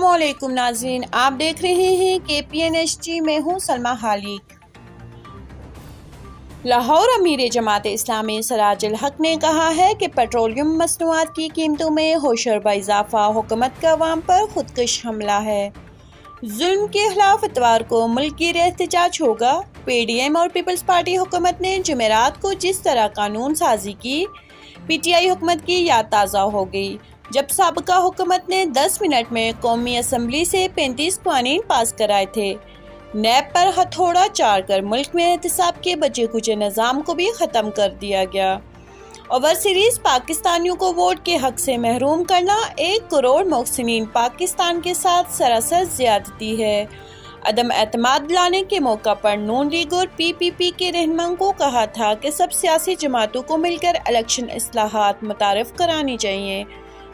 अस्सलाम वालेकुम नाज़रीन, आप देख रहे हैं KPNHT में हूँ सलमा हालिक। लाहौर अमीर जमात इस्लामी सराजुल हक ने कहा है कि पेट्रोलियम मसनूआत की कीमतों में होशरबा इजाफा हुकूमत का अवाम पर खुदकश हमला है। जुल्म के खिलाफ इतवार को मुल्क गिर एहतजाज होगा। PDM और पीपल्स पार्टी हुकूमत ने जुमेरात को जिस तरह कानून साजी की, PTI हुकूमत की याद ताज़ा हो गई जब साबका हुकूमत ने 10 मिनट में कौमी असम्बली से 35 कानून पास कराए थे। नैब पर हथौड़ा चार कर मुल्क में एहतसाब के बचे कुचे निज़ाम को भी ख़त्म कर दिया गया। ओवरसीरीज पाकिस्तानियों को वोट के हक से महरूम करना 1 करोड़ मोहसिनीन पाकिस्तान के साथ सरासर ज़्यादती है। अदम एतमाद लाने के मौका पर नून लीग और PPP के रहनुमाओं को कहा था कि सब सियासी जमातों को मिलकर इलेक्शन इस्लाहात मुतारफ़ करानी चाहिए।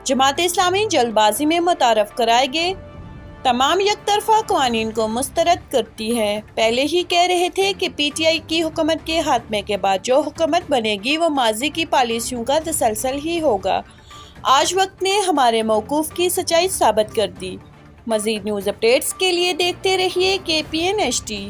जमात इस्लामी जल्दबाजी में मुतारफ़ कराए गए तमाम यकतरफा कवानीन को मुस्तरद करती है। पहले ही कह रहे थे कि PTI की हुकूमत के खात्मे के बाद जो हुकूमत बनेगी वो माजी की पॉलिसियों का तसलसल ही होगा। आज वक्त ने हमारे मौकूफ़ की सच्चाई साबित कर दी। मज़ीद न्यूज़ अपडेट्स के लिए देखते रहिए KPNHT।